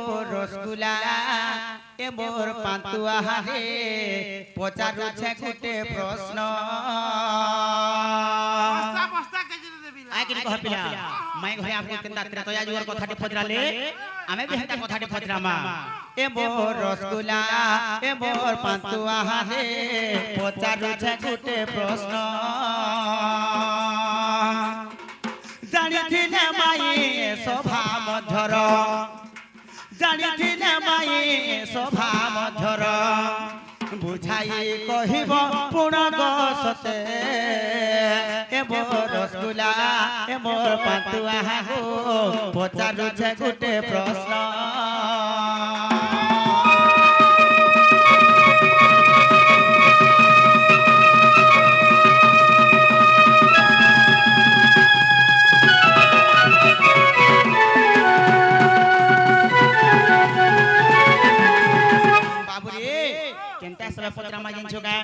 মোর রসগুলা এ মোর পান্তুয়া রে পচারুছে গোটে প্রশ্ন কহ পিলা মাই ঘরে আপনি কেনতা ত্রেতয়া যুগর কথাটি পচরালে আমি भी হেতা কথাটি পচরামা এ মোর রসগুলা এ মোর পান্তুয়া রে পচারুছে গোটে প্রশ্ন জানিছিলে মাই শোভা মধ্যর জানিছিলে মাই শোভা মধ্যর বুঝাই কহিব পুণগ সতে এ মোর রসগুলা এ মোর পান্তুয়া হো পচারুছে গোটে প্রশ্ন पत्रा माजिन छुगा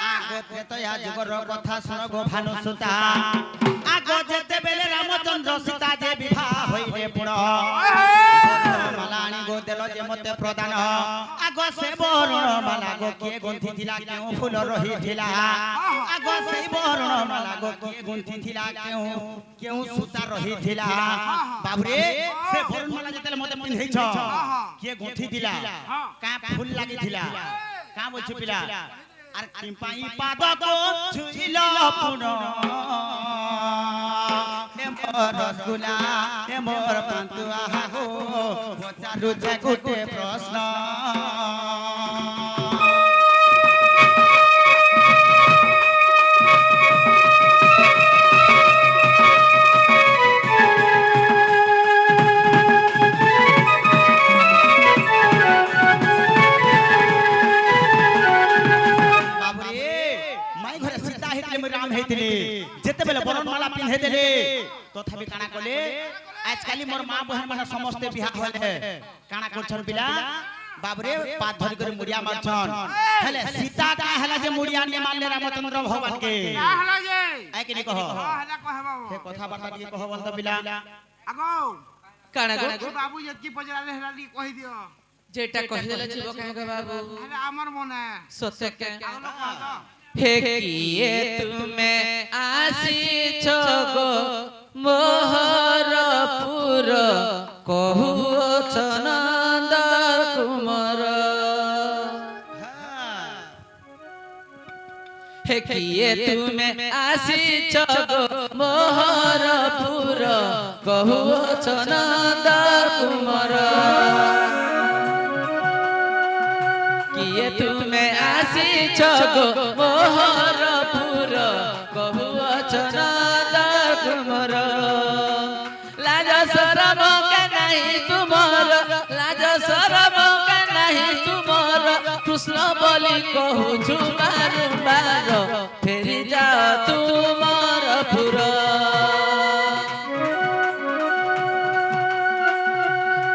आगो त्रेतया जुगर कथा सुन गो भानु सुता आगो जेते बेले रामचंद्र सीता जे विवाह होइले पुण मालाणी गो देलो जे मते प्रदान आगो से बरण माला गो के गुंथि थिला केउ फूल रही थिला आगो से बरण माला गो के गुंथि थिला केउ सुता रही थिला बाबरे से बरण माला जेते मते पिन्है छ के गुंथि थिला का फूल लागि थिला का बोलछ पिला আর কিম্পাই পাদক ছুইল পুন হে মোর রসগুলা হে মোর পান্তুয়া হো পচারু যে গোটে প্রশ্ন जेते बेले बरणमाला पिन्हे देले तथापि काना कले आजकाली मोर मां बहन माने समस्त बिहा होले काना करछन पिला बाबरे पात धरि कर मुड़िया मारछन हेले सीता का हला जे मुड़िया ने मानले रामचंद्र भगवान के का हला जे आइ के कहो हला कहबो हे कथा बाता दिए कहो बंद पिला आगो काना गो बाबू जत्की पजराले हला दी कहि दियो जेटा कहि देले जीव के बाबू अरे हमर मने सत्य के आलो कह हे किए तुमे आसी गो मोहरपुर कहुओ चनंदर कुमार हे किए तुमे आसी गो मोहरपुर कहुओ चनंदर कुमार किए तुमे आसी गो मोहरपुर कहुओ चनंदर कुमार लाज शरम के नहीं तुमर लाज शरम के नहीं तुमर कृष्ण बोली कहू बारंबार फेरी जा तुमर पुर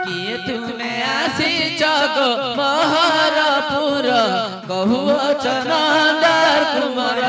किए तुमे आसी गो मोहरपुर कहुओ चनंदर कुमार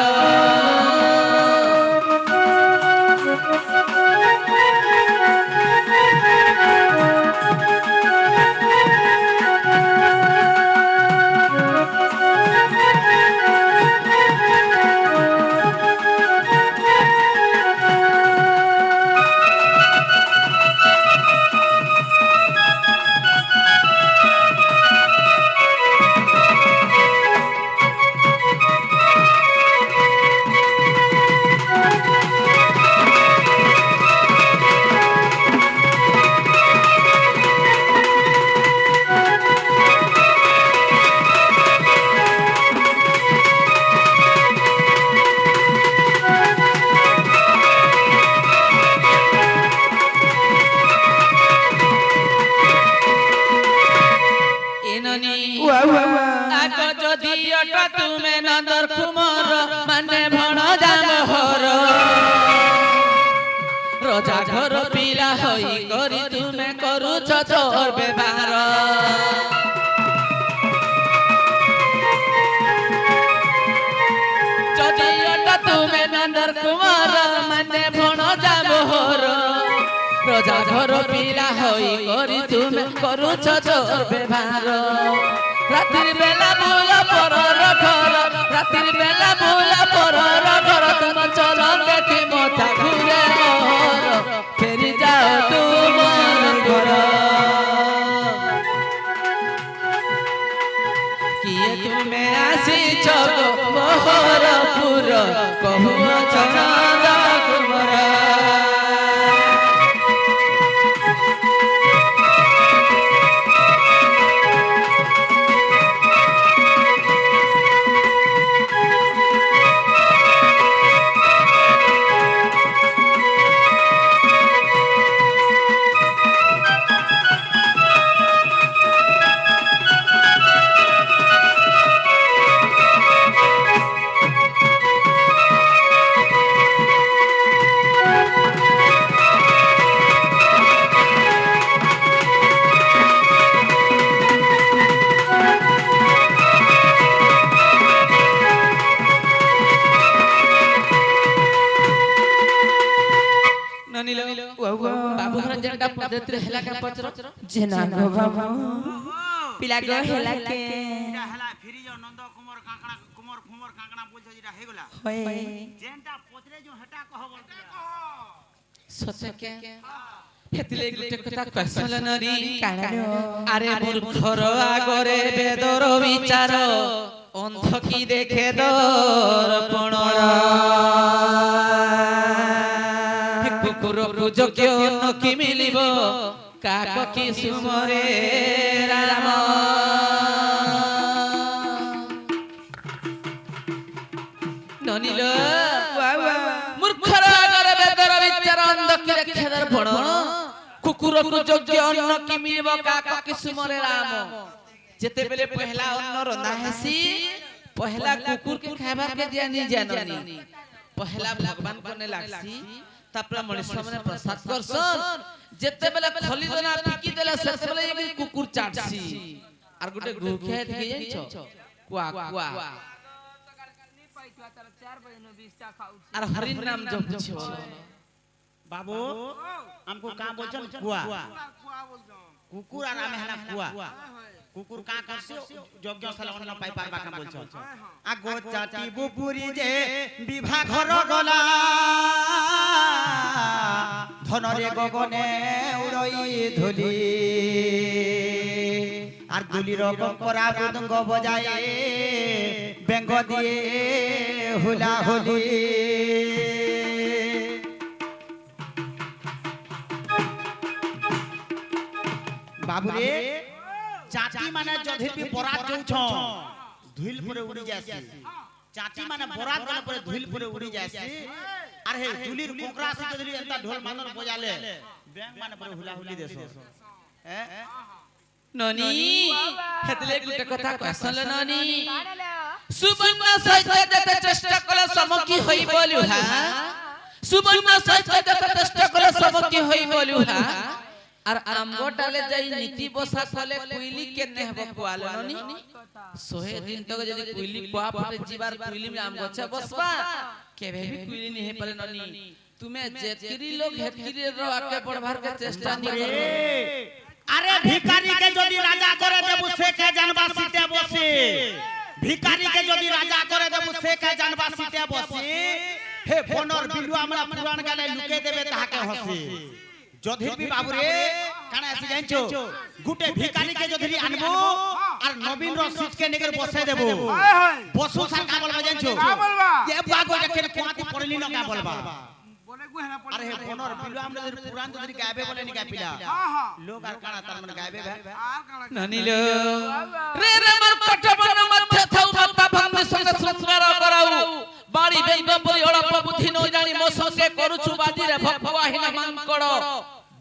तुमे नंदर कुमार माने भण जाम हर रजा घर पिला होई करी तुमे करू चोर व्यवहार जदि तुमे नंदर कुमार माने भण जाम हर প্রজা ঘর পিলা হই করি তুমি করুছ জোর ব্যবহার রাতের বেলা বুলা পরর ঘর রাতের বেলা বুলা পরর ঘর তোমার চলন দেখি মাথা ঘুরে মোর ফেরি যাও তোমার ঘর কিয়ে তুমি আসিছ মোহরপুর কহুছ নন্দ কুমার बाबू घर जेंटा पद्धति हेला का पचर जेना गो बाबू पिला गो हेला के হেলা ফিরি যাও নন্দ কুমার কাঁকড়া কুমার ফুমর কাঁকড়া বলছো যেটা হেগুলা होए যেনটা পচরে যে হেটা কহ বলতো सोचे के हेतले गुटे कथा कहसल नरी कानारो আরে মূর্খর আগরে বেদর বিচার অন্ধ কি দেখে দর্পণ কুকুর যোগ্য কি মিলিব কাক কি সুমরে রাম ননিল মূর্খর আগরে বেদর বিচার অন্ধ কি দেখে দর্পণ কুকুর যোগ্য অন্ন কি মিলিব কাক কি সুমরে রাম যেতে বেলে পহলা অন্ন রন্ধা হেসি পহলা কুকুর के खाइबा के दिया नहीं जाननी पहला भगवान कोने लागसी तापर मनुष्य माने प्रसाद करसन जेते बेले खली दोना फिकी देला सेते बेले एक कुकुर चाटसी आर गुटे गुखे दिए जाइछो कुआ कुआ आर हरिन नाम जपछो बाबू हमको का बोलछन कुआ कुकुर আর আমি হেলা কুয়া কুকুর কা করছে যজ্ঞশালা অন্ন পাই পারবা কা বলছ আগো চাটি বুপুরি যে বিভা ঘর গলা ধনরে গগনে উড়ই ধুলি আর দুলির করা মৃদঙ্গ বজায় বেঙ্গ দিয়ে হুলা হুলি বাবুরে চাটি মানে যধেপি বরাত যাউছ ধুইল পরে উড়ি যাসি চাটি মানে বরাত গলে পরে ধুইল পরে উড়ি যাসি আর হে দুলির কোকরা সে যদি এন্তা ঢোল মাদল বজালে ব্যাং মানে পরে হুলা হুলি দেছো ননি হেতলে গুটে কথা কইছল ননি সুবর্ণ সহিত যেতে চেষ্টা কলে সমকি হই বলু হা সুবর্ণ সহিত যেতে চেষ্টা কলে সমকি হই বলু হা আর আমগোটালে যাই নীতি বসা ফলে কুইলি কেনে হব কোয়াল ননি সোহে দিন তক যদি কুইলি কোয়া পটে জিবার কুইলি মে আমগোছে বসবা কেবে भी কুইলি নি হে পারে ননি তুমি যেতিরি লোক হেতিরি র আকে পড়বার के চেষ্টা নি করো আরে ভিখারি কে যদি রাজা করে দেবু সে কে জানবা সিতে বসে ভিখারি কে যদি রাজা করে দেবু সে কে জানবা সিতে বসে হে বনর বিলু আমরা পুরাণ গালে লুকে দেবে তাহাকে হসে যধেপি বাবুরে কানা আসি জানছো গুটে ভিখারি কে যদি আনবো আর নবীন র সিট কে নেগের বসাই দেবো বসু সার কা বলবা জানছো কা বলবা এ বাগো কে কোয়াতি পড়লি না কা বলবা বলে গু হেনা পড়লি আরে হে বনর বিলু আমরা যদি পুরাণ যদি গাবে বলে নি গাপিলা লোক আর কানা তার মানে গাবে আর কানা ননিল রে রে মর কটবন মধ্যে থাউ মাতা ভাঙ্গে সঙ্গে সুন্দর করাউ বাড়ি বেঙ্গ পরি অড়প বুদ্ধি ন জানি মো সঙ্গে করুছু বাজি রে ভগবাহিনা মাঙ্কড়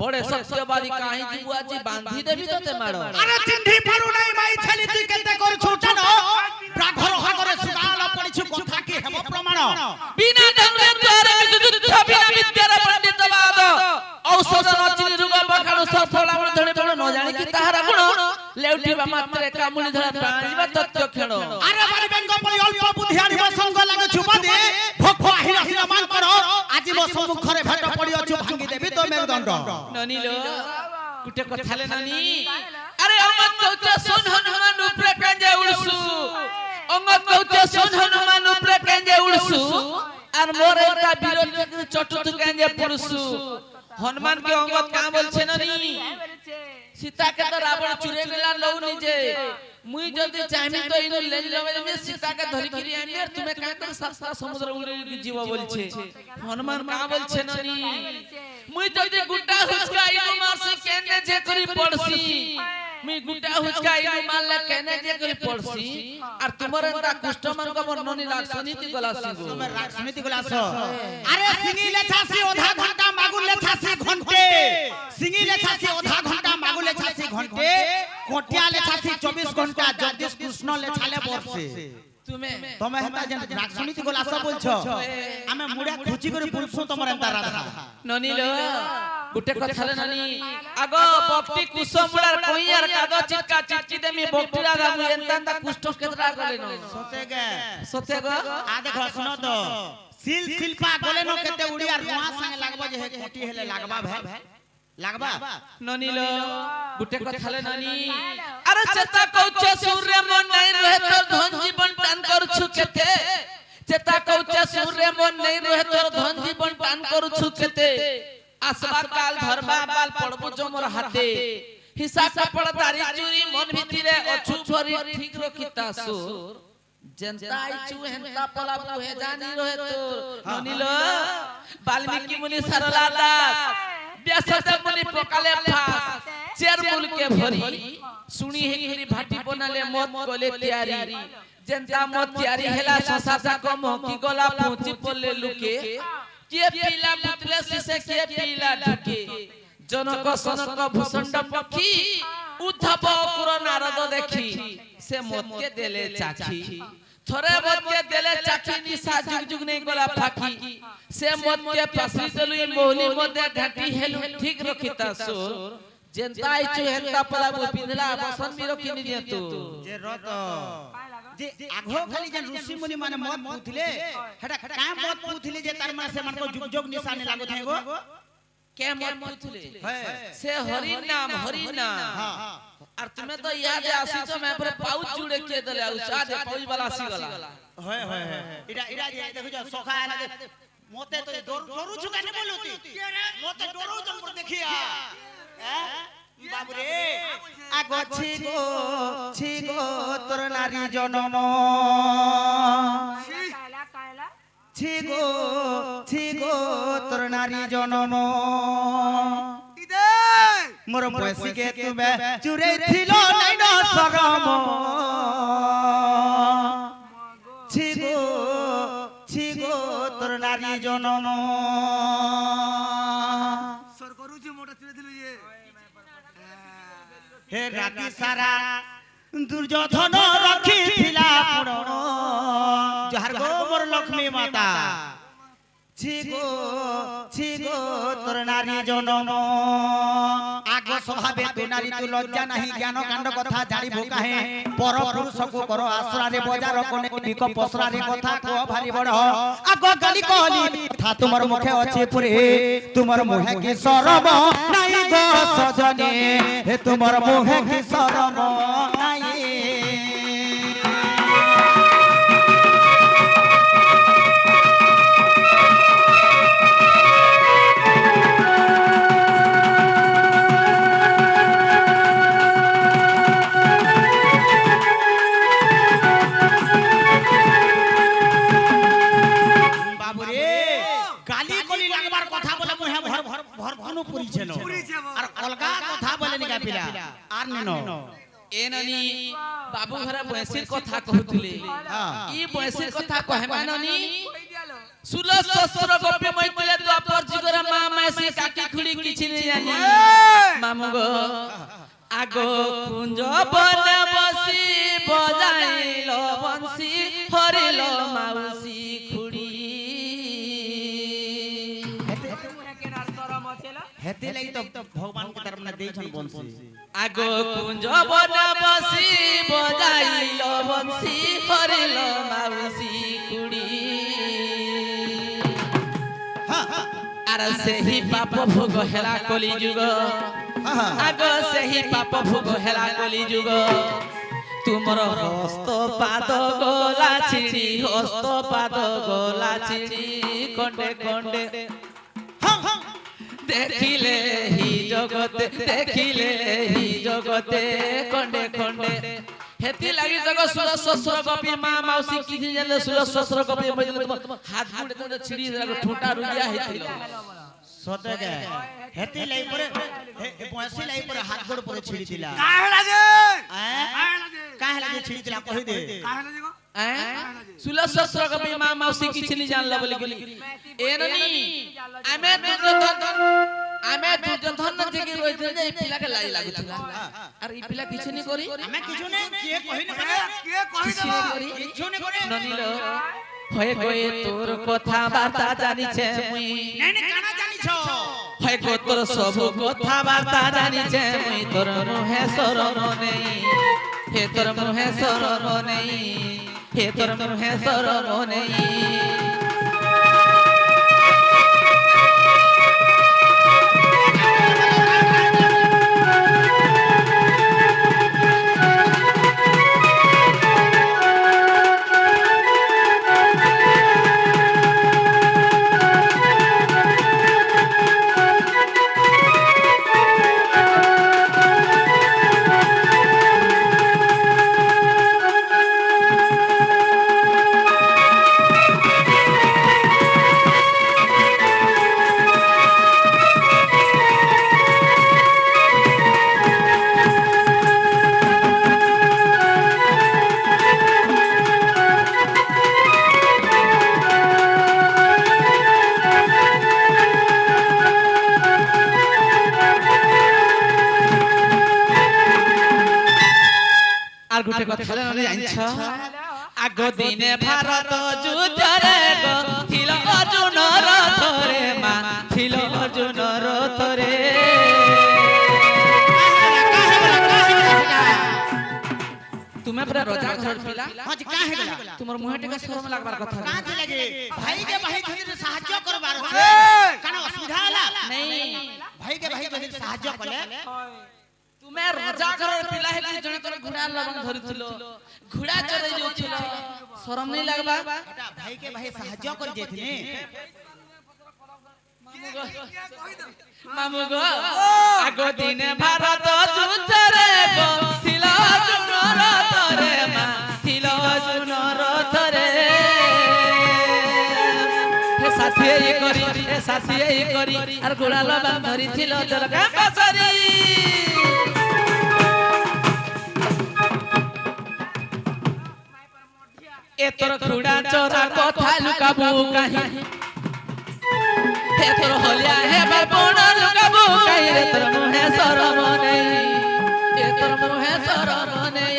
বড়ে সত্যবাদী কাহি জিবু আজি বাঁধি দেবি তোতে মাড় আরে চিন্ধি পারু নাই মাই ছেলি তুই কেতে করছু জান ব্রাঘর হাগরে সুগাল পড়িছু কথা কি হেব প্রমাণ বিনা ধনুরে দ্বারে যুদ্ধ বিনা বিদ্যার পণ্ডিত বাদ ঔষধ নচিনি রোগ বখাণু সফল আমর ধরে বড় ন জানি কি তাহারা গুণ লেউটিবা মাত্রে কামুলি ধরা প্রাণীবা তত্ত্ব ক্ষণ আরে বাড়ি বেঙ্গ পরি অল্প বুদ্ধি আনিব সঙ্গ লাগে ছুপাদি ভগবা আহিল মান কর আজি মো সম্মুখরে ভেট পড়ি অছু ভাঙ্গি দেবি তো মেরুদণ্ড ননিল গুটে কথালে ননি আরে অঙ্গদ কৌতে শুন হনুমান উপরে কাঁজে উড়সু অঙ্গদ কৌতে শুন হনুমান উপরে কাঁজে উড়সু আর মোর একটা বিরোধী চটুত কাঁজে পড়সু হনুমান কে অঙ্গদ কা বলছে ননি সীতা কে তো রাবণ চুরে গেলা লউ নিজে মুই যদি চাইমি তো ইনু লেজ লবে সীতা কে ধরি কিরি আনি আর তুমি কা করে সাতটা সমুদ্র উড়ে জীব বলছে হনুমান কা বলছে ননি মুই যদি গুড্ডা হুচকা ইনু মারছি কেনে যে করি পড়ছি মুই গুড্ডা হুচকা ইনু মারলে কেনে যে করি পড়ছি আর তোমার এন্তা কুষ্টমান ক বর্ণনি রাজনীতি গলাছি গো তোমার রাজনীতি গলাছ আরে সিঙ্গি লেছাছি আধা ঘন্টা মাগুর লেছাছি ঘন্টে সিঙ্গি লেছাছি আধা ঘন্টা মাগুর লেছাছি ঘন্টে কোটিয়া লেছাছি 24 ঘন্টা জগদীশ কৃষ্ণ লেছালে বর্ষে তুমি হেতা যেন রাজনীতি গলাছ বলছো আমি মুড়া খুচি করে বলছো তোমার এন্তা রাধা ননিল গুটে কথালে ননি আগো বপটি কুসমুড়ার কইয়ার কাগজ চিটকা চিটকি দেমি বপটি রাধা মুই এন্তা কুষ্ট কেতরা গলে ন সতে গো আ দেখো শুনো তো সিল শিল্পা গলে ন কেতে উড়ি আর রুয়া संगे লাগবা যে কোটি হেলে লাগবা ভাই লাগবা ননিল গুটে কথালে ননি আরে চেতা কৌছে সূর্য মন নাই রহে তোর ধন জীবন টান করছু কেতে চেতা কৌছে সূর্য মন নাই রহে তোর ধন জীবন টান করছু কেতে আসবা কাল ধরবা বাল পড়বু জমর হাতে হিসাব কাপড় দাড়ি চুরি মন ভিতরে অছু ভরি ঠিক রখিতা সুর জনতাই চু হেনতা পলাবু হে জানি রহে তোর ননিল বাল্মীকি মুনি সরলা দাস ব্যাসদেব মুনি পকালে ফাস চের মুলকে ভরি শুনি হেরি ভাটি বনালে মত গলে তৈয়ারি জনতা মত তৈয়ারি হেলা সসাসা কম কি গলা পৌঁছি পড়লে লুকে কে পিলা বুতলে সিসে কে পিলা ঢুকে জনক সনক ভূষণ্ড পক্ষী উদ্ধব অকুর নারদ দেখি সে মতকে দেলে চাখি থরে মতকে দেলে চাখি নিশা যুগ যুগ নেই গলা ফাঁকি সে মতকে পাসি দেলুই মহলি মধ্যে ঘাটি হেলু ঠিক রখিতা সুর জেনতাই চু হেনতা পলাবু পিনলা বসন বি রখিনি দিয়তু যে রত যে আঘো খালি যে ঋষি মুনি মানে মত পুথিলে হেটা কা মত পুথিলে যে তার মানে সেমান কো যুগ যুগ নিশানে লাগু থাই গো কে মত পুথিলে সে হরি নাম हां আর তুমি তো ইয়াদে আসিছো মে পরে পাউচ জুড়ে কে দেলে আউছা দে পাউচ वाला আসি গলা হয় হয় এটা যে দেখো যে সখা আনা দে মতে তো ডরু छु কানে বলুতি মতে ডরু জম পর দেখিয়া বাবুরে আগো ছি গো তোর নারী জনম ছি গো তোর নারী জনম মোর বয়সীকে তুমি চুরে ছিল নাই ন শরম ছি গো তোর নারী জনম হে রাতি সারা দুর্যোধন রখিছিলা পুরণ যাহার গো মোর লক্ষ্মী মাতা ছি গো তোর নারী জনম আগ স্বভাবে তু নারী তু লজ্জা নাহি জ্ঞান কাণ্ড কথা জানিব কাহে পর পুরুষকু কর আশ্রারে বজার কোনে বিক পসরারে কথা কো ভারি বড় আগ গালি কলি কথা তোমার মুখে আছে পুরে তোমার মুহে কি শরম নাই গো সজনে হে তোমার মুহে কি শরম নাই আর অলগা কথা বলে নিকা পিলা আর নেনো এননি বাবু ঘরে বয়সির কথা কহুতলে ই বয়সির কথা কহে মাননি সুলস শস্ত্র গোপে মইতলে দ্বাপর যুগরে মা মাসি কাকি খুড়ি কিছু নি জানি মামু গো আগো কুঞ্জ বনে বসি বজাইল বংশী হরিল মাউসি খুড়ি হেতে লাগি তো ভগবান के तरफ ना देछन बंसी আগো কুঞ্জ বনে বসি বজাইল বংশী হরিল মাউসি খুড়ি আর ସେହି ପାପ ଭୋଗ ହେଲା କଳି ଯୁଗ ଆଗ ସେହି ପାପ ଭୋଗ ହେଲା କଳି ଯୁଗ ତୁମର ହସ୍ତ ପାଦ ଗଲା ଛିଡ଼ି ହସ୍ତ ପାଦ ଗଲା ଛିଡ଼ି ଖଣ୍ଡେ ଖଣ୍ଡେ ଦେଖିଲେ ହି ଜଗତେ ଖଣ୍ଡେ ଖଣ୍ଡେ হেতি লাগি জগ সুর শ্বশুর গপি মা মাউসি কিছি জানলে সুর শ্বশুর গপি হাত গুড়ে তো ছিড়ি ঠোঁটা রুইয়া হইছিল সতকে হেতি লাই পরে বয়সি লাই পরে হাত গোড় পরে ছিড়ি দিলা কাহে লাগে ছিড়ি দিলা কই দে সুর শ্বশুর গপি মা মাউসি কিছি নি জানলা বলি গলি এননি আমি দুর্যোধন থেকে রইতে যে এই পিলাকে লাই লাগুছিলা আর এই পিলা কিছু নি করি আমি কিছু নাই কে কই না কে কই দেব কিছু নি করি ননিল হয়ে গয়ে তোর কথা বার্তা জানিছে মুই নাই নাই কানা জানিছ হয় গো তোর সব কথা বার্তা জানিছে মুই তোর মুহে শরণ নেই হে তোর মুহে শরণ নেই হে তোর মুহে শরণ নেই আর গুটে কথা ননি জানছ আগ দিনে ভারত যুদ্ধরে গো থিল অর্জুন রথরে মা থিল অর্জুন রথরে তুমি পুরা রজা ঘর পিলা হজ কাহে গলা তোমার মুহে টিকা শরম লাগবার কথা কাঁচি লাগে ভাই কে ভাই যদি সাহায্য করবার আছে কানা অসুবিধা হলা নাই ভাই কে ভাই যদি সাহায্য করলে তুমি রজা ঘর পিলা হেলি জনে তোর ঘোড়া লবং ধরিছিল ঘোড়া চড়াই যাউছিল শরম নাই লাগবা এটা ভাই কে ভাই সাহায্য করে যেথিনে মামু গো আগ দিনে ভারত যুদ্ধরে গো থিল অর্জুন রথরে মা থিল অর্জুন রথরে হে সাথী এই করি আর ঘোড়া লবং ধরিছিল তোর কাপাসরি এ তোর ঘোড়া চড়া কথা লুকাবু কাহি হে তোর হলিয়া হে বাপন লুকাবু কাহি রে তোর মুহে শরম নেই এ তোর মুহে শরম নেই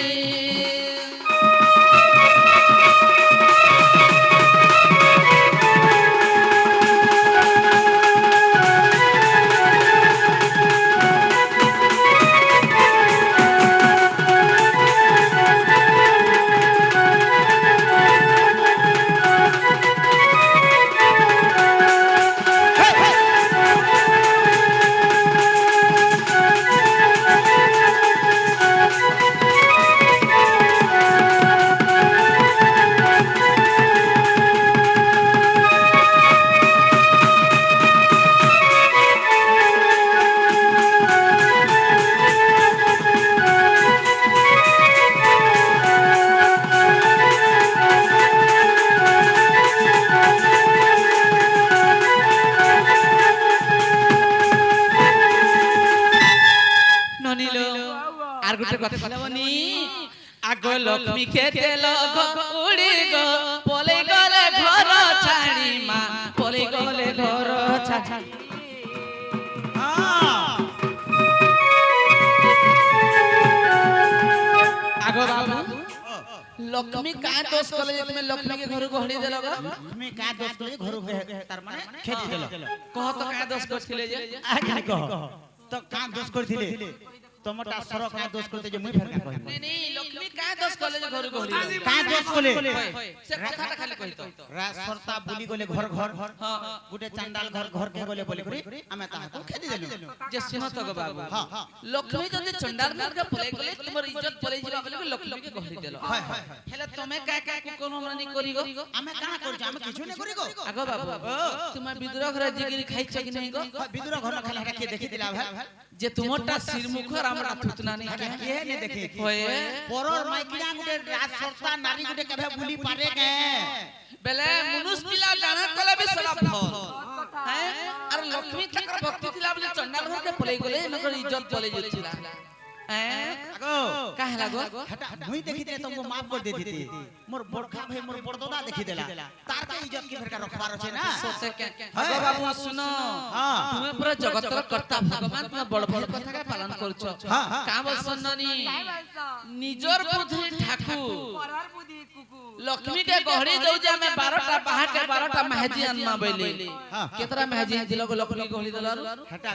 আর গুটে কথা বলবনি আগ লক্ষ্মী খেতে লগ উড়ি গো পলে গলে ঘর ছাড়ি মা পলে গলে ঘর ছাড়ি আগ বাবু লক্ষ্মী কা দোষ কলে তুমি লক্ষ্মী के घर को हड़ी देलो ग তুমি কা দোষ করে ঘর তার মানে খেতি দিল কহ তো কা দোষ করছিলে যে আ কাই কহ তো কা দোষ করছিলে তোমটা সরক না দোষ করতে যে মুই ফেরকা কই নে নে লক্ষ্মী কায় দোষ কলে যে ঘর গহলি কায় দোষ কলে সে কথাটা খালি কই তো সরতা বুলি গলে ঘর ঘর হ্যাঁ গুটে চান্ডাল ঘর ঘর কে গলে বলে করি আমি তাহাকে খেদি দেলু যে শুন তো গো বাবু হ্যাঁ হ্যাঁ লক্ষ্মী যদি চন্ডাল ঘরকে পলাই গলে তোমার ইজ্জত পলাই ଯିବା বলে লক্ষ্মী কে গহলি দেলো হয় হয় হেলে তুমি কায় কায় কোন মানি করি গো আমি কানা করছি আমি কিছু না করি গো আগো বাবু তোমার বিদুরা ঘরে জিগিরি খাইছ কি নাই গো বিদুরা ঘর খালি হাটা কে দেখি দিলা ভাই যে তোমারটা শির মুখর আমরা থুতনা নাই হাটা কে কে নে দেখি হয়ে পরর মাইকিরা গুটে রাত সরতা নারী গুটে কেবে বুলি পারে কে বেলে মনুষ পিলা জানা কলে বি সলা ফল হ্যাঁ আর লক্ষ্মী ঠাকুর ভক্তি ଥିଲା বলে চন্ডাল ঘরকে পলাই গলে নকর ইজ্জত পলাই যাচ্ছিলা হ্যাঁ আগো কাহে লাগো হাটা মুই দেখি দে তুমको माफ कर देती थी मोर बड़का भाई मोर बड़दादा देखि देला तार के इज्जत की फेरका रखबार আছে না सोचे के আগো বাবু শুনো हां তুমি পুরো জগতর কর্তা ভগবান তুমি বড় বড় কথা কে পালন করছো হ্যাঁ, হ্যাঁ। কা বসননি নিজর বুদ্ধি ঠাকুর পরার বুদ্ধি কুকু লক্ষ্মী কে গহড়ি দউ যে আমি 12টা বাহা के 12টা মেহজি আনমা বইলে হ্যাঁ। কেতরা মেহজি দিল গো লক্ষ্মী গহড়ি দিলার হাটা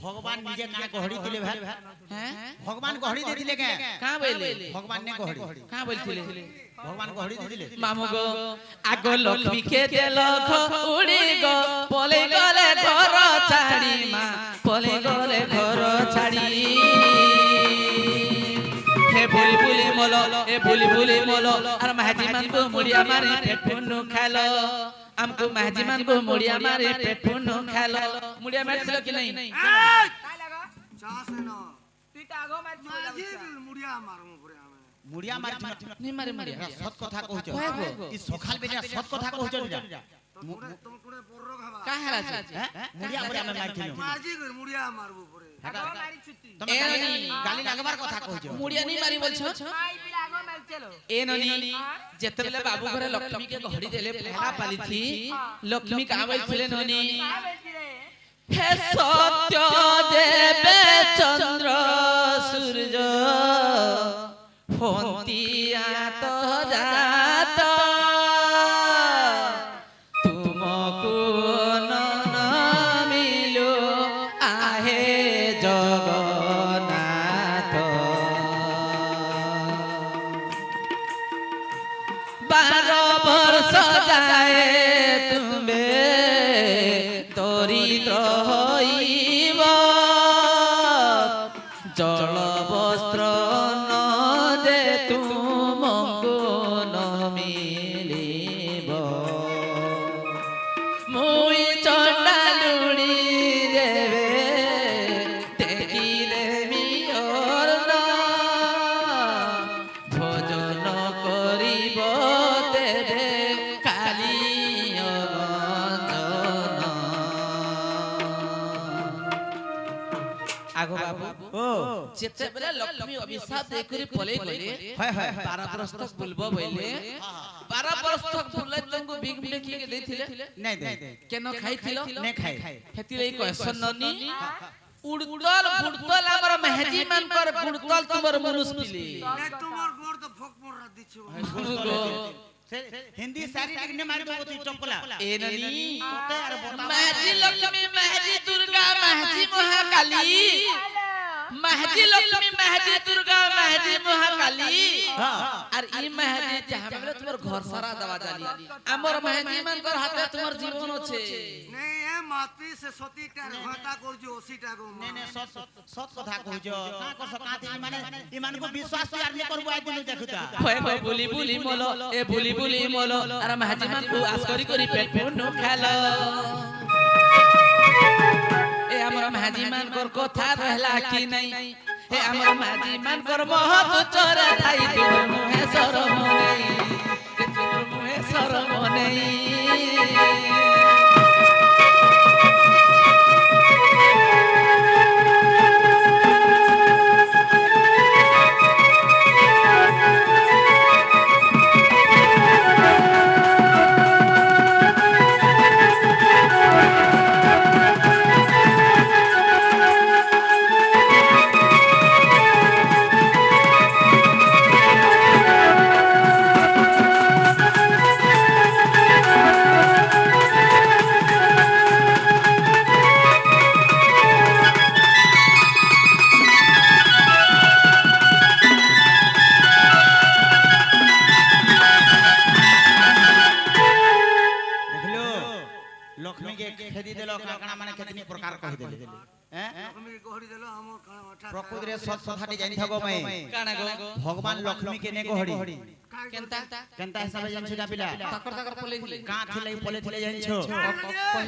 ভগবান নিজে কানে গহড়ি দিলে ভাই হ্যাঁ ভগবান গহড়ি দে দিলে কে কা বইলে ভগবান ने গহড়ি কা বলছিলে ভগবান গহড়ি দে দিলে মামু গো আগো লক্ষ্মী কে দেল উড়ি গো পলে গলে ঘর ছাড়ি মা পলে গলে ঘর ছাড়ি হে ভুলি ভুলি মলো এ ভুলি ভুলি মলো আর মাঝি মান কো মুড়িয়া মারি পেটুনু খালো আমকো মাঝি মান কো মুড়িয়া মারি পেটুনু খালো মুড়িয়া মারছিল কি নাই তাই লাগা চাষ না তুই তো আগো মারছি মাঝি মুড়িয়া মারমু পরে আমি মুড়িয়া মারি নি মারি মুড়িয়া সৎ কথা কହୁଛ কয় গো? ই সখাল বেটা সৎ কথা কହୁଛ তুমি কোড়ে পড়র খাবা কা হেলা আছে মুড়িয়া মুড়িয়া আমি মারছিলাম মাঝি মুড়িয়া মারবু পরে আগো মারি ছুটি তুমি এ গালি ননি। গালি লাগবার কথা কହୁଛ মুড়িয়া নি মারি বলছো ভাই পিলা আগো মারছেলো ए ननी जेतेबेले बाबू घरे लक्ष्मी के घड़ी देले फेरा पाली थी लक्ष्मी का बोल थिले ननी काय বলছি রে हे सत्य देवे चंद्र सूरज फोंतिया तो जात तुमको नन मिलो आहे जगन्नाथ 12 वर्ष जाए तुम्हे दरिद्र হইব জল বস্ত্র ন দে তুমকো ন মিলিব মুই চন্ডালুড়ি দেবে দেখিলে মিয়র না ভোজন করিব তেবে কালি আগো বাবু ও যেতেবেলে লক্ষ্মী অভিশাপ দেই করি পলাই গলে হয় হয় 12 বরস তক বুলবো বইলে 12 বরস তক বুলাই তঙ্গু বিগ বিলে কি কে দেইছিলে নাই দে কেন খাইছিল নে খাই হেতিলে কয়সন ননি উড়তল বুড়তল আমার মেহজি মানকর বুড়তল তোমার মনুষ পিলে নাই তোমার গোর তো ফক মোরা দিছো হিন্দি সারি নে মারি বাবু তুই চপলা এ ননি তোতে আর বতা মেহজি লক্ষ্মী মেহজি দুর্গা মেহজি মহাকালী মেহজি লক্ষ্মী মেহজি দুর্গা মেহজি মহাকালী আর ই মেহজি যাহাবে তোমার ঘর সারা দেওয়া জানি আমার মেহজি মানকর হাতে তোমার জীবন আছে নাই এ মাতৃ সে সতীটা ঘটা করছো 80 টাকা নে নে সৎ সৎ কথা কହୁଛ কা করছ কাতে ইমানকো বিশ্বাস তুই আর নে করবো আই দিন দেখুতা হয় হয় বুলি বুলি মলো এ বুলি বুলি মলো আর মেহজি মানকু আস করি করি পেট পুনু খেলো এ আমার মেহজি মানকর কথা রহলা কি নাই হে আমার মেহজি মানকর মহৎ চরে ঠাই তোর মুহে শরম নাই তোর মুহে শরম নাই কাଣା মানে কেতনি প্রকার কহি দেলে হ্যাঁ লক্ষ্মী গহরি দেলো আমার কানা মাঠা প্রকৃতিরে সৎ কথাটি জানি থাকো মাই কানা গো ভগবান লক্ষ্মী কে নে গহরি কেনতা কেনতা হিসাবে জানছো না পিলা তাকর তাকর পলে দিলি কা থিলে পলে থিলে জানছো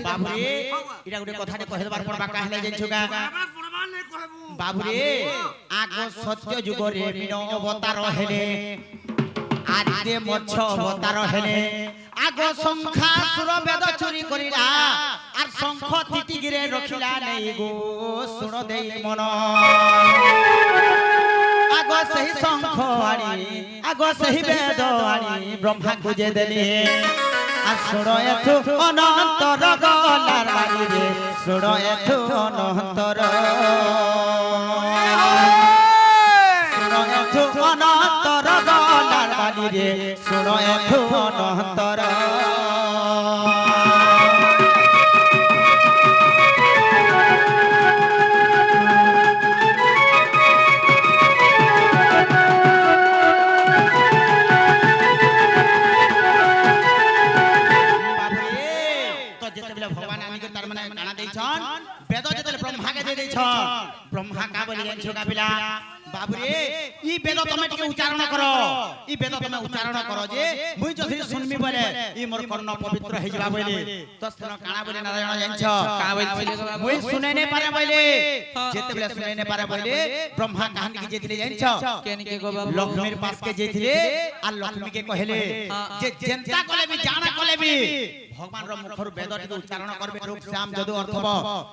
বাবুরে এটা গুটে কথাটি কহি দেবার পর বাকা হেলে জানছো গা আমরা প্রমাণ নাই কহবু বাবুরে আগ সত্য যুগরে মিন অবতার হেলে আদিতে মৎস্য অবতার হেলে আগ সংখ্যাসুর বেদ চুরি করিলা আর শঙ্খ তিতিগিরে রখিলা নেই গো শুণ দেই মন আগ সেই শঙ্খ আনি আগ সেই বেদ আনি ব্রহ্মা গুজে দেলি আর শুণ এথু অনন্তর গলার বাড়িরে শুণ এথু অনন্তর অনন্তর গলার বাড়িরে শুণ এথু অনন্তর ভগবান আমিকে তার মানে কানা দেইছন বেদ যেতলে ব্রহ্মাকে দে দেইছন ব্রহ্মা কা বলি জানছো কাবিলা বাবুরে ই বেদ তুমি টিকে উচ্চারণ করো ই বেদ তুমি উচ্চারণ করো যে মুই যদি শুনমি বলে ই মোর কর্ণ পবিত্র হই যাবা বলে তো শুন কানা বলি নারায়ণ জানছো কা বলি মুই শুনে নে পারে বলে যেতেবেলে শুনে নে পারে বলে ব্রহ্মা কাহানি কি যেতিলে জানছো কেন কে গো বাবু লক্ষ্মীর পাশ কে যেতিলে আর লক্ষ্মীকে কহিলে যে জেনতা কলেবি জানা কলেবি ভগবান র মুখর বেদ টিকে উচ্চারণ করবে রূপ শ্যাম যদু অর্থব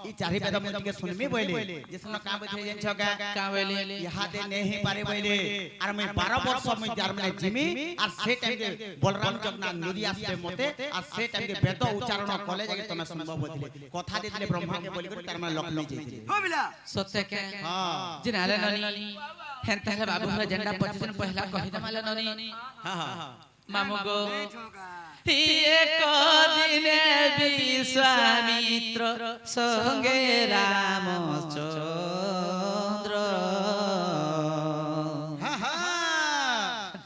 ই চারি বেদ মে টিকে শুনমি বলে যে শুন কা বলি জানছো কা বলি ইহাতে নেহি পারে বলে আর মই 12 বর্ষ মই যার মানে জিমি আর সে টাইম কে বলরাম জগন্নাথ নদী আসবে মতে আর সে টাইম কে বেদ উচ্চারণ কলে যাকে তুমি শুনব বলে কথা দিলে ব্রহ্মাকে বলি করে তার মানে লক্ষ্মী যেতে হবিলা সত্য কে हां जिनाले ननी हेंता है बाबू हर झंडा 25 दिन पहला कहि दमाले ननी हां हां मामू गो ঠোকা एक दिने विश्वामित्र संगे रामचंद्र हां हां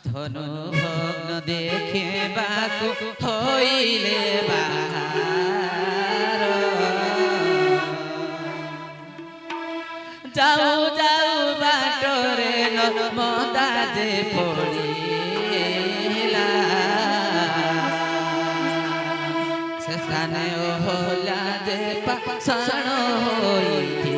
धनु भग्न देखे बाकु होइले बाहार जाऊ जाऊ बाटरे न मदा जे पड़िला से स्थाने होला जे पाषाण होइथिला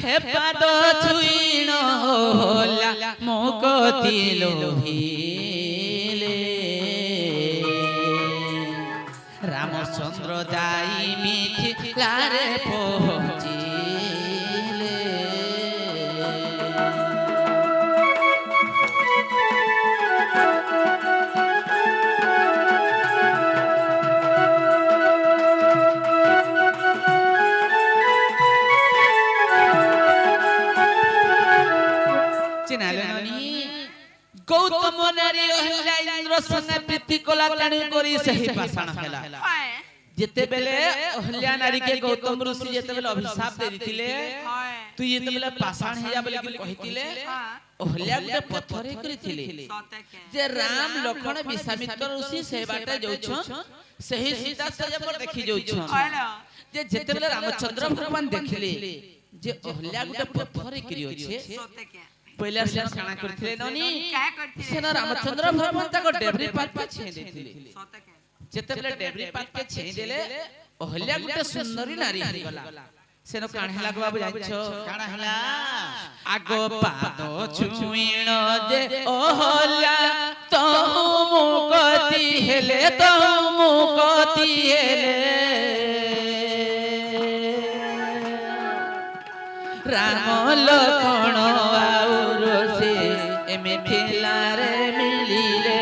হেপাদ ছুইন होला মুকতি লোভিলে রামচন্দ্র যাই মিথিলারে পৌঁছিলে চিনালে ননি গৌতম নারী অহল্যা ইন্দ্র সঙ্গে প্রীতি কলা টানি করি সেই পাষাণ হেলা যেতেবেলে অহল্যা নারী কে গৌতম ঋষি যেতেবেলে অভিশাপ দে দিতিলে তুই যেতেবেলে পাষাণ হেয়া বলি কি কহিতিলে অহল্যা গুটে পথরে করিতিলে যে রাম লক্ষ্মণ বিশ্বামিত্র ঋষি সেই বাটে যাউছ সেই সীতা সজে পর দেখি যাউছ যে যেতেবেলে রামচন্দ্র ভগবান দেখিলে যে অহল্যা গুটে পথরে করি আছে पहले से काना करथिले ननी काय करथिले सेना रामचंद्र भगवान तक डेबरी पात के छे देथिले जेतेबेले डेबरी पात के छे देले अहल्या गुटे सुंदरी नारी हरि गला सेनो काण हला को बाबू जानिछो काण हला आगो पाद छुईण जे अहल्या तो मुकती हेले तो मुकती हेले राम लखन आउर से मिथिला रे मिलिले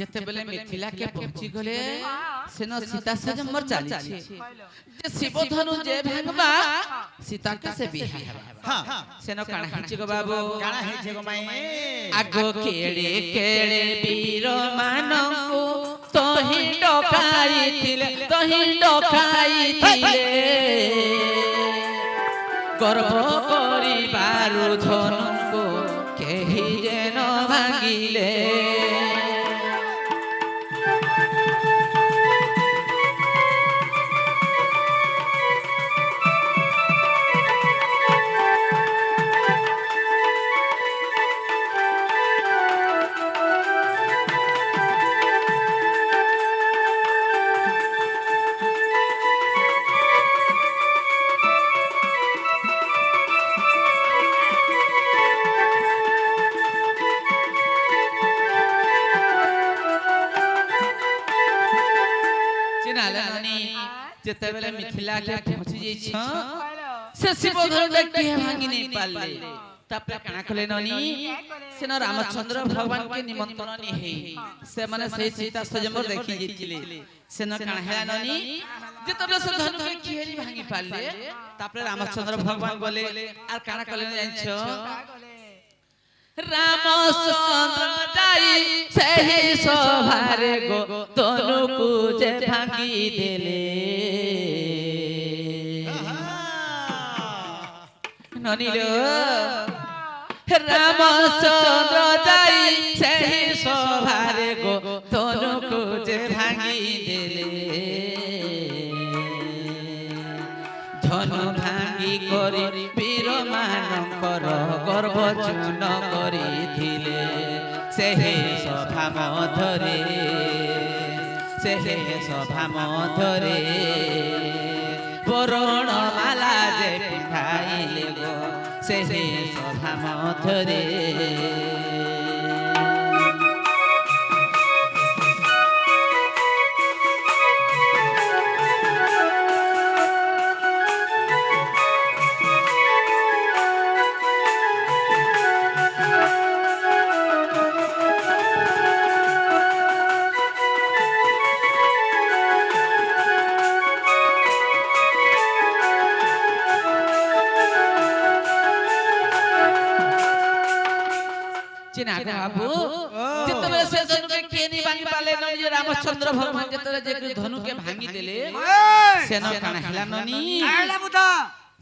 ଯେତେବେଳେ ମିଥିଲା କେ ପହଞ୍ଚି ଗଲେ ସେନ ସୀତା ସଜମର ଚାଲିଛି ଯେ ଶିବଧନୁ ଯେ ଭାଙ୍ଗବା ସୀତା କେ ସେ ବିହା हां ସେନ କାଣା ହେଇଛି ଗো ବାବୁ काना हे जे गो माई ଆଗ କେଳେ କେଳେ ବୀର ମାନଙ୍କୁ ତହିଁ ଡକାଇଥିଲେ ଗର୍ବ କରିବାରୁ ଧନୁଙ୍କୁ କେହି ଯେନ ଭାଙ୍ଗିଲେ ଯେତେବେଳେ ମିଥିଲା କେ ପହଞ୍ଚି ଯାଇଛ ସେ ଶିବଧନୁ ଦେଖି ଭାଙ୍ଗି ନେଇ ପାରିଲେ ତାପରେ କାଣା କଲେ ନନି ସେନ ରାମଚନ୍ଦ୍ର ଭଗବାନ କେ ନିମନ୍ତ୍ରଣ ନି ହେଇ ସେମାନେ ସେଇ ସୀତା ସଜମର ଦେଖି ଯାଇଥିଲେ ସେନ କାଣା ହେଲା ନନି ଯେତେବେଳେ ସେ ଧନୁ କେ କିହେରି ଭାଙ୍ଗି ପାରିଲେ ତାପରେ ରାମଚନ୍ଦ୍ର ଭଗବାନ ଗଲେ আর କାଣା କଲେ ଜାଣିଛ রামচন্দ্র যাই সেই সভারে গো তনুকু যে ভাঙি দেলে ননিল রামচন্দ্র যাই সেই সভারে গো তনুকু যে ভাঙি দেলে ধনু ভাঙি করি বীর মানଙ୍କର গর্ব চূর্ণ କରିଥିଲେ ସେହି ସଭା ମଧ୍ୟରେ ବରଣମାଲା ଯେ ପିନ୍ଧାଇଲେ ଗো ସେହି ସଭା ମଧ୍ୟରେ बाबू जेतबे से धनु के केनी भांगी पाले ननी जे रामचंद्र भगवान जेतबे जे धनु के भांगी देले सेन काना हला ननी आइला बुधा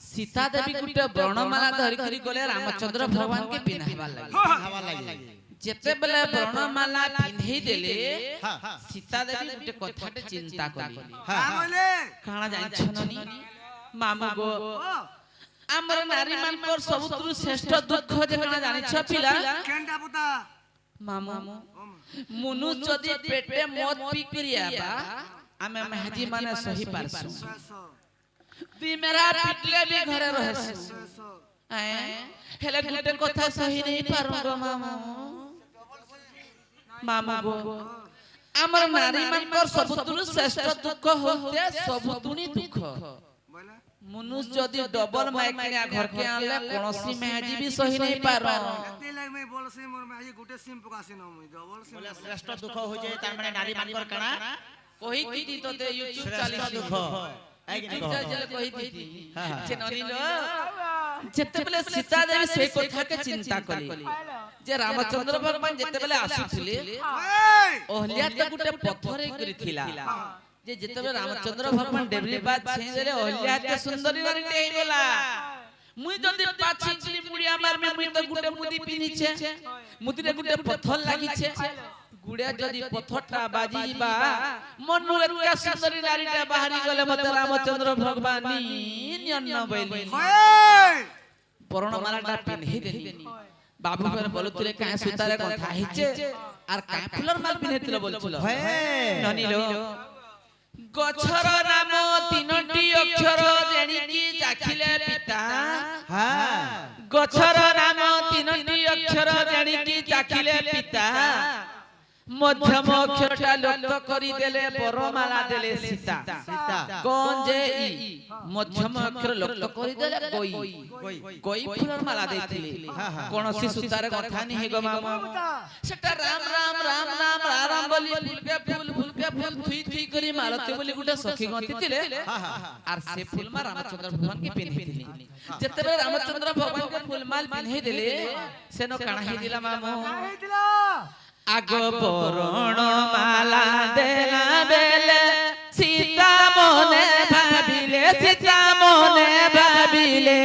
सीता देवी गुटे वर्णमाला धरि करी गले रामचंद्र भगवान के पिन्हावा लागि जेतेबेले वर्णमाला पिन्हई देले सीता देवी गुटे कथाटे चिंता कली बोले काना जानि छननी मामू गो हमर नारी मानकर सबुतरु श्रेष्ठ दुख जे काना जानि छ पिला केंडा बुधा मामू मुनु जदी पेटे मत पी करिया बा आमे महाजी माने सही पारसु ती मेरा पिटले भी घरे रहसु हेले गुटे कथा सही नहीं पारुंगो मामू मामू गो हमर नारी मानकर सबुतरु श्रेष्ठ दुख होते सबुतुनी दुख मनुष्य जदी डबल माइकिया घर के आनले कोनोसी महाजी भी सही नहीं पारो एते लाग मैं बोल से मोर महाजी गुटे सिम पकासी न मैं डबल सिम बोले श्रेष्ठ दुख हो जाए तार माने नारी मानकर कणा कोही की तोते यूट्यूब श्रेष्ठ चालीस दुख आई कि यूट्यूब जल कोही दी हां जे ननिलो जेतेबेले सीता देवी से कथा के चिंता कली जे रामचंद्र भगवान जेतेबेले आसुथिले ओहलिया त गुटे पत्थर करिथिला जे जेतेबेले रामचंद्र भगवान डेबरी बात छे देले ओहलिया त सुंदरी नारी टे गेला मुई जदी पाछी मुड़िया मार में मुई त गुटे मुदी पिनिछे मुदी रे गुटे पत्थर लागिछे गुड़िया जदी पत्थरटा बाजीबा मनु एका सुंदरी नारीटा बाहरी गले मते रामचंद्र भगवान नियन्न बैली वर्णमालाटा पिन्हि देनी बाबू फेर बोलुतले काहे सुतारे कथा हिचे आर काहे फुलर माल पिन्हितले बोलछलो ननिलो गछर नाम तीनटी अक्षर जेणिकी जाखिले पिता हां गछर नाम तीनटी अक्षर जेणिकी जाखिले पिता মধ্যম অক্ষরটা লক্ষ্য করি দেলে বরমালা দেলে সীতা সীতা কোন যে ই মধ্যম অক্ষর লক্ষ্য করি দেলে গই গই ফুলর মালা দেইଥିଲେ কোনসি সুতার কথা নি গো মামা সেটা রাম রাম রাম রাম রাম বলি ফুলকে ফুল থুই থুই করি মালতী বলি গুটা সখী গন্তিଥିଲେ আর সে ফুলমা রামচন্দ্র ভগবান কে পিন্ধিଥିଲେ যেতেবে রামচন্দ্র ভগবান কে ফুলমাল পিন্ধাই দেলে সেনো কানা হি দিলা মামু আগ বরণ মালা দেলা বেলে সীতা মনে ভাবিলে সীতা মনে ভাবিলে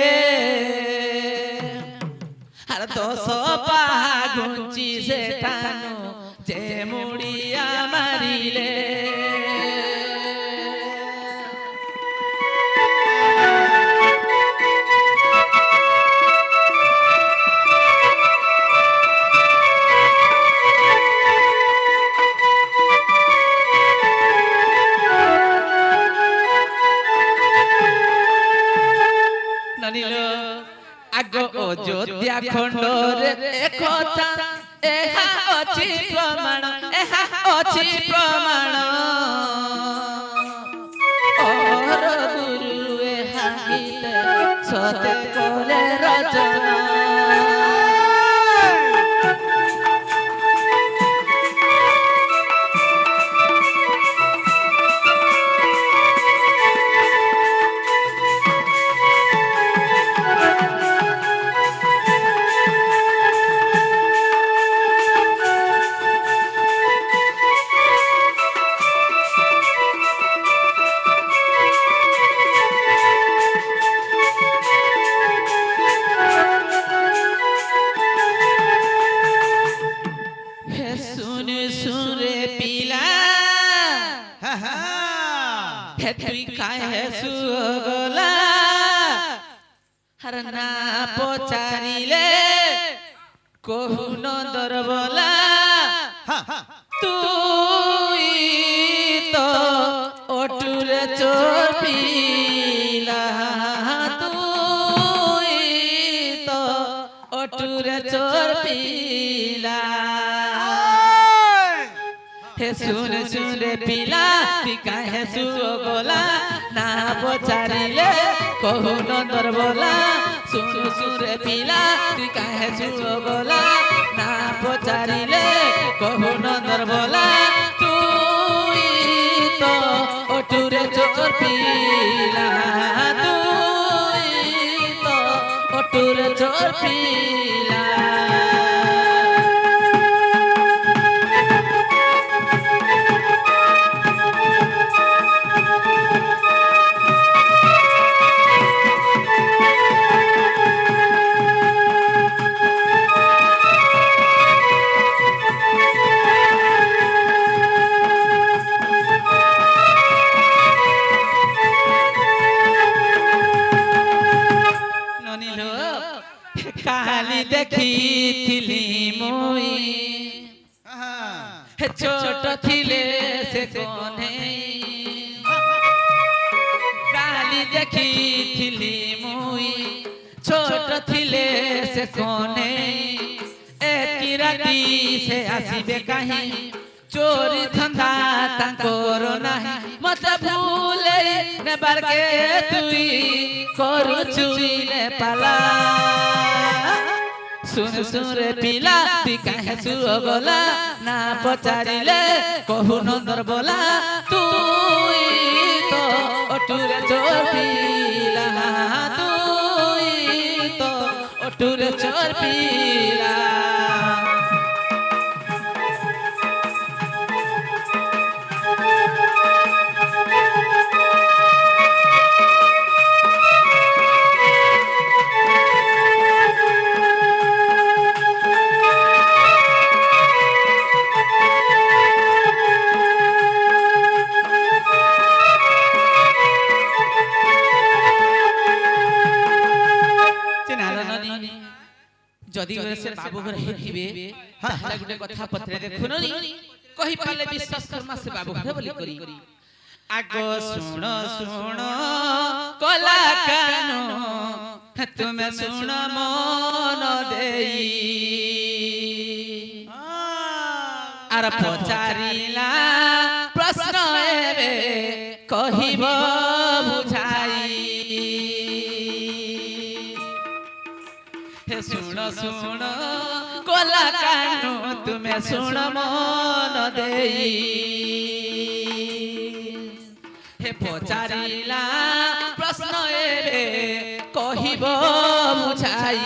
আর দশ পাগুঞ্চি সেটানো যে মুড়িয়া মারিলে আগ অযোধ্যা খণ্ডরে একথা এহা অছি প্রমাণ এহা অছি প্রমাণ ওর গুরু এহা গীতে সতে করে রচনা তুই কাহে সুগলা হর না পচারিলে কহু নন্দর বলা তুই তো অটুরে চোর পিলা তুই তো অটুরে চোর পিলা হে সুন সুন পিলা তুই কাহে সুগলা না পচারিলে কহু নন্দর বলা সুন সুন পিলা তুই কাহে সুগলা না পচারিলে কহু নন্দর বলা তুই তো অটুরে চোর পিলা তুই তো অটুরে চোর পিলা কালি দেখিଥିଲି মই ছোট থিলে সে কোনে কালি দেখিଥିଲି মই ছোট থিলে সে কোনে একি রাতি সে আসিবে কাহি চোরি ধন্দা তাঙ্কর নাহি মতে ভুলে নেবার কে তুই করুচুইলে পালা सुन सुन रे पिला तुई काहे सुगला ना पचारिले कहु नंदर बोला तुई तो अटुरे चोर पिला तुई तो अटुरे चोर पिला যদি সে বাবু ঘর হেতিবে তাহলে গুটে কথা পত্রে দেখুননি কহি পালে বিশ্বাস করমা সে বাবু ঘর বলি করি আগ শুণ শুণ কলা কান তুমি শুণ মন দেই আর পচারিলা প্রশ্ন এবে কহিব বুঝাই হে শুণ শুণ কলা কানু তুমি শুণ মন দেই হে পচারিলা প্রশ্ন এবে কহিব বুঝাই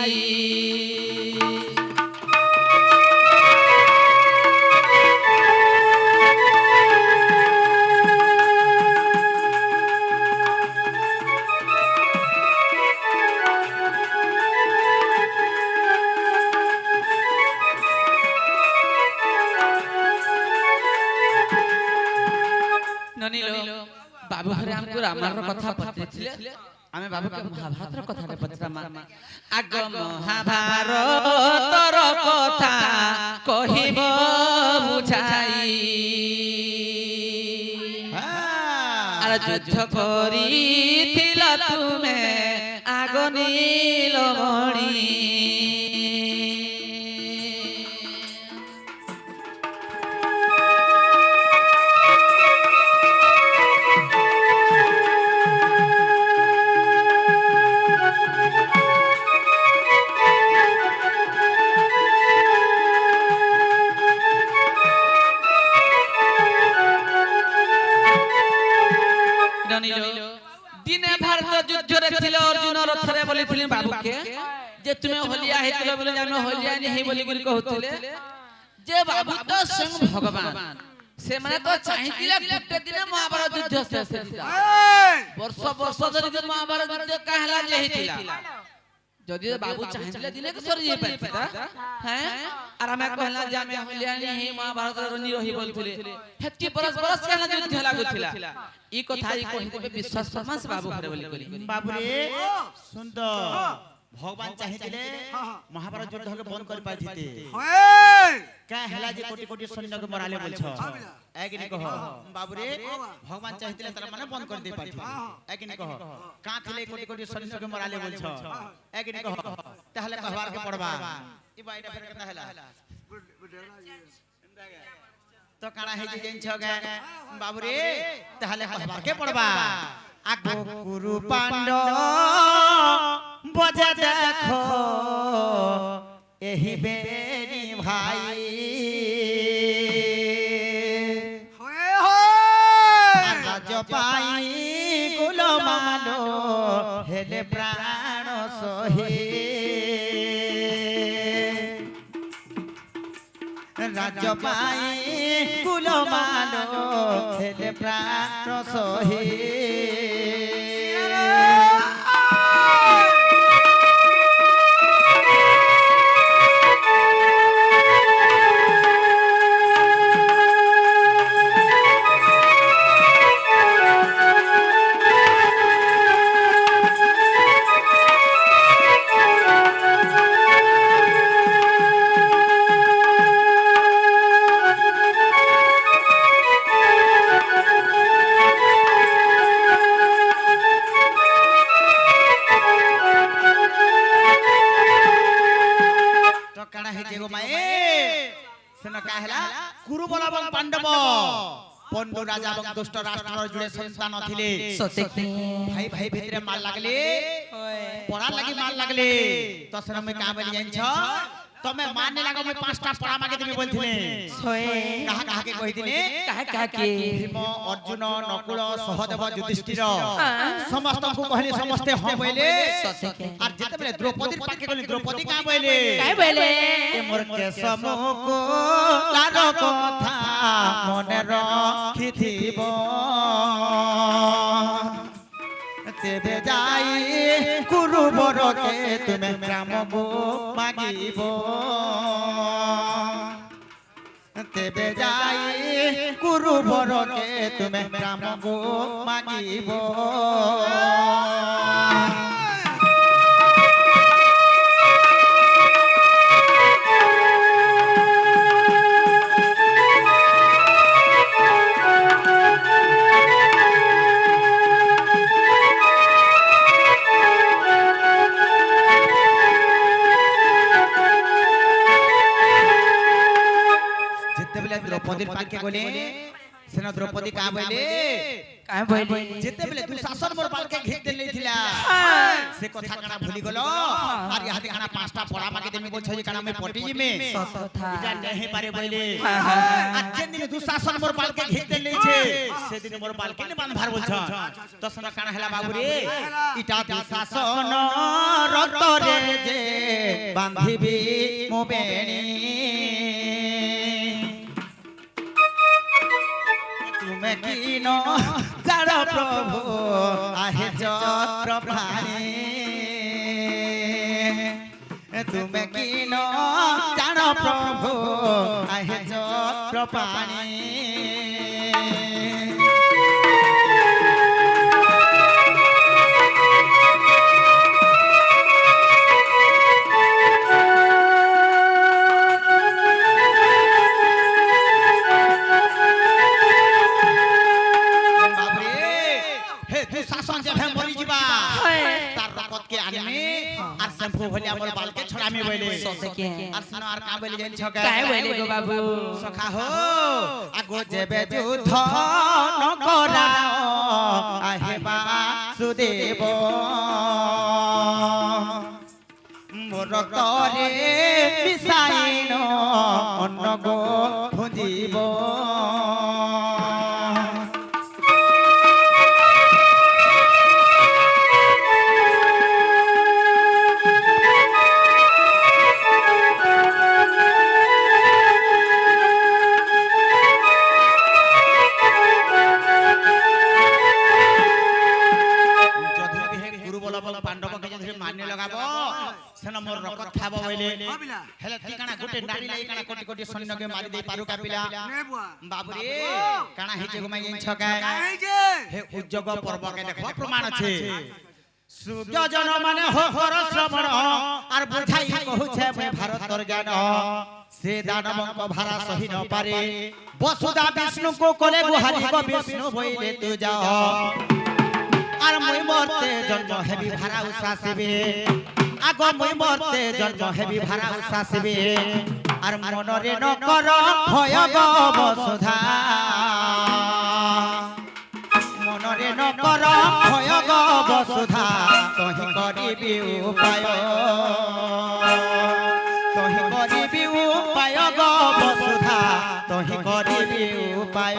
ননিলো বাবু ঘরে আমকু রামায়ণর কথা পড়তেছিলে আমি বাবুকে মহাভারতের কথাটা পড়তাম আগ মহাভারতর কথা কহিব বুঝাই আর যুদ্ধ করিছিল তুমি আগ নীলমণি দিনে ভারত যুদ্ধরে ছিল অর্জুন রথরে বলিছিলেন বাবুকে যে তুমি হলিয়া হইছিল বলে আমি হলিয়া নেই বলি করি কহুଥିଲେ যে বাবু তো স্বয়ং ভগবান সে মানে তো চাইছিলে গোটে দিনে মহাভারত যুদ্ধ শেষ হইতা বর্ষ বর্ষ ধরি মহাভারত যুদ্ধ কাহলা যে হইতিলা যদি বাবু চাইছিলে দিনে কে সরি যাই পাইতা হ্যাঁ আর আমি কহলা যে আমি হলিয়া নেই মহাভারত রনি রহি বলছিলে হেতি বরস বরস কাহলা যুদ্ধ লাগুଥିଲା ই কথা ই কহিতে বিশ্বাস ফরমাস বাবু ঘরে বলি করি বাবু রে সুন্দর ভগবান চাহিলে মহাভারত যুদ্ধকে বন্ধ করে পাইতে কা হেলা যে কোটি কোটি সৈন্যকে মরালে বলছ একনি কহ বাবু রে ভগবান চাহিলে তার মানে বন্ধ করে দে পাইতে একনি কহ কা থিলে কোটি কোটি সৈন্যকে মরালে বলছ একনি কহ তাহলে কহবার কে পড়বা ই বাইটা ফের কথা হেলা তো কানা হে জেনছ গে বাবু রে তাহলে কহবার কে পড়বা আগ গুরু পাণ্ডব বজে দেখো এহি বেরি ভাই রাজ পাই কুল মানো হেলে প্রাণ সহি রাজ পাই কুল মানো হেলে প্রাণ সহি কুরু বল এবং পাণ্ডব পণ্ডু রাজা এবং দুষ্ট রাষ্ট্রর জুড়ে সন্তান থিলে ভাই ভাই ভিতরে মাল লাগলে পড়ার লাগি মাল লাগলে তো সেরকম কা বলি জানছ তুমি মানে লাগো মই পাঁচটা পড়া মাগে তুমি বলছিলে কাহা কাহা কে কইতিনি কাহা কাহা কে ভীম অর্জুন নকুল সহদেব যুধিষ্ঠির সমস্ত কো কহিলি সমস্তে হ বইলে আর যেতে বলে দ্রৌপদীর পাকে কইলি দ্রৌপদী কা বইলে কাই বইলে এ মোর কেশব কো লার কথা মনে রাখিথিব তেবে যাই কুরু বরকে তুমি গ্রাম গো মাগিব তেবে যাই কুরু বরকে তুমি গ্রাম গো মাগিব দ্রৌপদীর পাকে গলে সেন দ্রৌপদী কা বলে কাহে বইলি যেতে বেলে দুঃশাসন মোর বালকে ঘেতে লইছিলা সে কথা কানা ভুলি গলো আর ইহাতে কানা পাঁচটা পড়া মাকে দেমি বলছো যে কানা আমি পটি জিমে সত কথা এটা নেহি পারে বইলে আর যেন দিন দুঃশাসন মোর বালকে ঘেতে লইছে সেদিন মোর বালকে নে বাঁধবার বলছ তো সেন কানা হেলা বাবু রে ইটা দুঃশাসন রতরে যে বাঁধিবি মো বেণী তুমি কিন জাড় প্রভু আহে চক্র প্রাণী তুমি কিন জাড় প্রভু আহে চক্র প্রাণী शैम्पू भले हमर बाल के छड़ामी बोले सते और सुनो और का बोले जन छका काहे बोले गो बाबू सखा हो आगो जेबे युद्ध न करा आहे वासुदेव मोर तरे मिसाइनो अन्न गो भुजिब मोर रकत खाबो बोले हेले ठिकाना गुटे नारी लाई काना कोटी कोटी सैन्य के मारी दे पारु का पिला बाबू रे काना हे जे घुमाई जइन छका हे उज्जग पर्व के देखो प्रमाण छे सूर्य जन माने हो कर श्रवण आर बुझाई कहू छे मैं भारत तर ज्ञान से दानव को भारा सही न पारे वसुदा विष्णु को कोले गुहारी को विष्णु बोइले तू जाओ आर मुई मरते जन्म हेबी भारा उसासिबे आगो मुई मरते जन्म हेबी भारा उसासिबे आर मनरे न कर भय गो वसुधा मनरे न कर भय गो वसुधा तहि करिबी उपाय तहि करिबी उपाय गो वसुधा तहि करिबी उपाय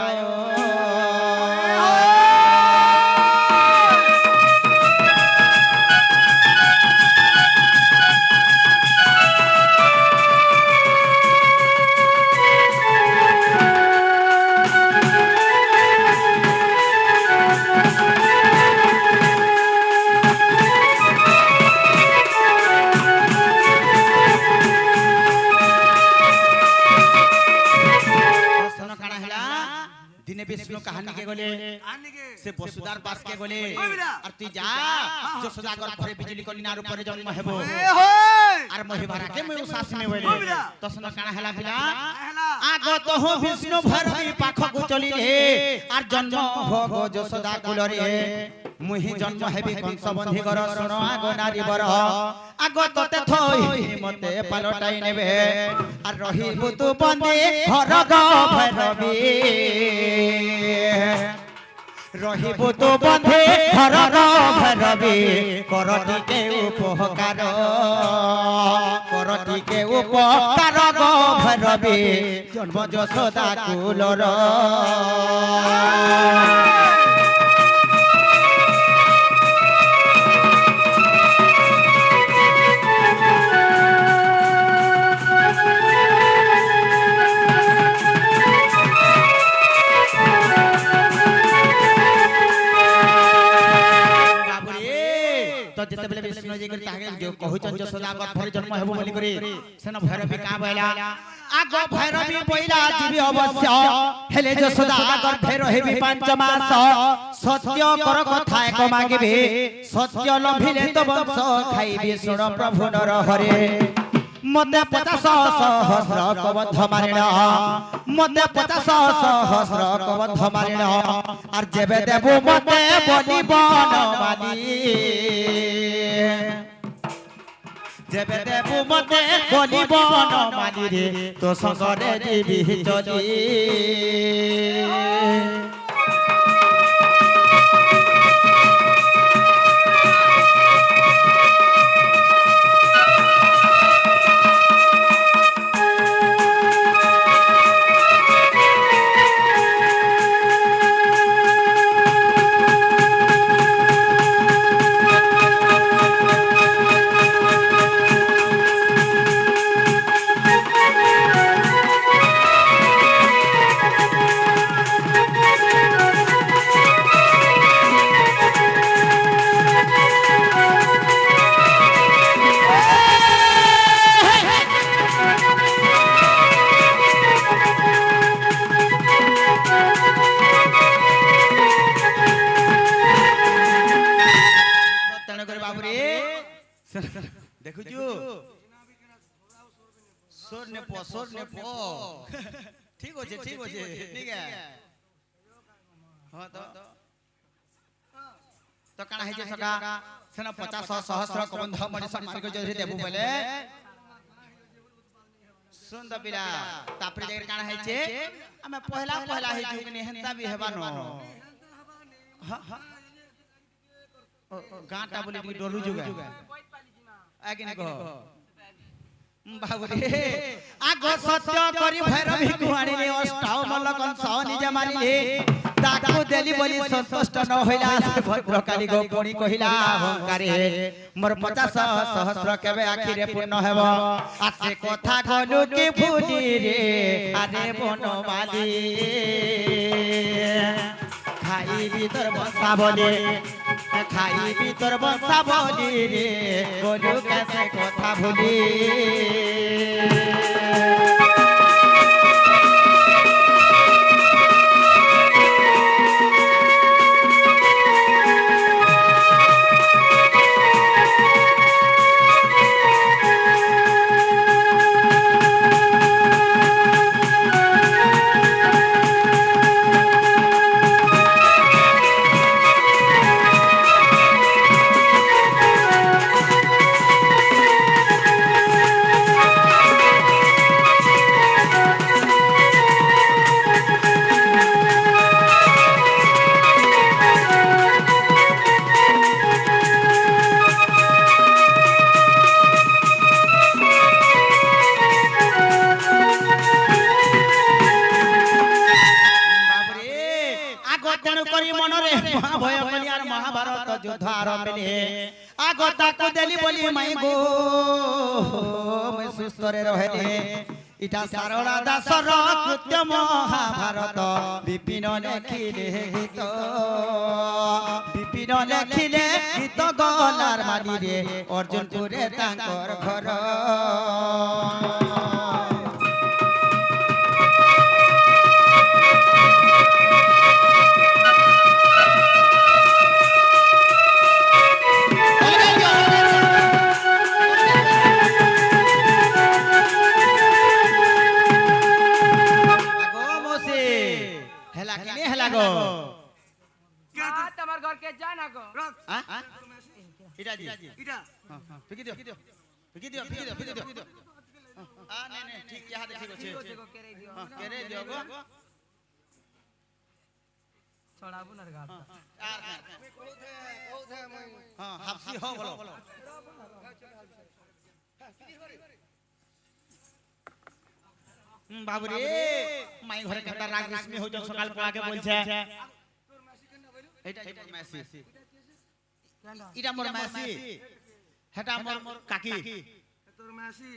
विष्णु कहानी के गोले से वसुदार पास के गोले और तू जा जो सदागर भरे बिजली को निनार ऊपर जन्म हेबो और मोहि भरा के मैं उसास में बोले तो सुन काना हला पिला आगो तो हो विष्णु भरबी पाख को चलिले और जन्म होगो जो सदा कुलरे मुहि जन्म हेबी कंस बंधी कर सुनो आगो नारी बर आगो तते थई मते पालटाई नेबे और रहिबु तू बंदे घर गो भरबी रहिबु तो बंधे घर भरबी करटी के उपकार करटी के उपकार गो भरबी जन्म यशोदा कुलर जेते बेले विष्णु जी करता है जो कहू चन जो सदा कर भर जन्म हेबो बोली करी सेन भैरवी का बैला आगो भैरवी पहिला जीवी अवश्य हेले जो सदा कर भैर हेबी पांच मास सत्य कर कथा एक मागिबे सत्य लभिले तो वंश खाइबे सुन प्रभु नर हरे मते 50 सहस्र कबध मारिण मते 50 सहस्र कबध मारिण आर जेबे देबो मते बलि बनमाली যেবে দেবু মতে বলিব নমালি রে তো সঙ্গরে দিবি যদি দেখুছু সোর নে পো ঠিক আছে ঠিক আছে ঠিক আছে হ্যাঁ তো কানা হইছে সকা সেনা 50 সহস্র কবন্ধ মনিষ মার্গ যদি দেবু বলে সুন্দর পিলা তাপরে যাই কানা হইছে আমি পহলা হইছু कि हेंता भी हेबा न गाटा बोली टी डोलू जुगा आगे ने कहो बाबू रे आगो सत्य करी भैरवी कुहानी ने अष्टाव मल्लकन सह निजे मारी ले ताकू देली बोली संतुष्ट न होइला से भद्रकाली गो पुणी कहिला अहंकारी मोर 50 सहस्र केबे आखिरे पूर्ण हेबो आसे कथा गलु कि भूली रे आरे बनमाली खाई भीतर बसा बोले खाई भीतर बसा बोली रे बोलू कैसे कथा भूली महाभारत युद्ध आरंभिले आगो ताको देली बोली माई गो मैं सुस्तरे रहले इटा सारला दासर कृत्य महाभारत विपिन लेखिले गीत विपिन लेखिले गीत गलार माली रे अर्जुन पुरे तांकर घर इटा जी इटा फिकी दियो फिकी दियो फिकी दियो फिकी दियो आ नहीं नहीं ठीक यहां दे ठीक अछि हां केरे दियो गो छोड़ाबू न गात हां हाफसी हो बोलो बाबू रे माई घरे केता राग रश्मि हो जो सकाल को आगे बोलछे एटा मेसी इटा मोर मेसी हेटा मोर काकी तोर मेसी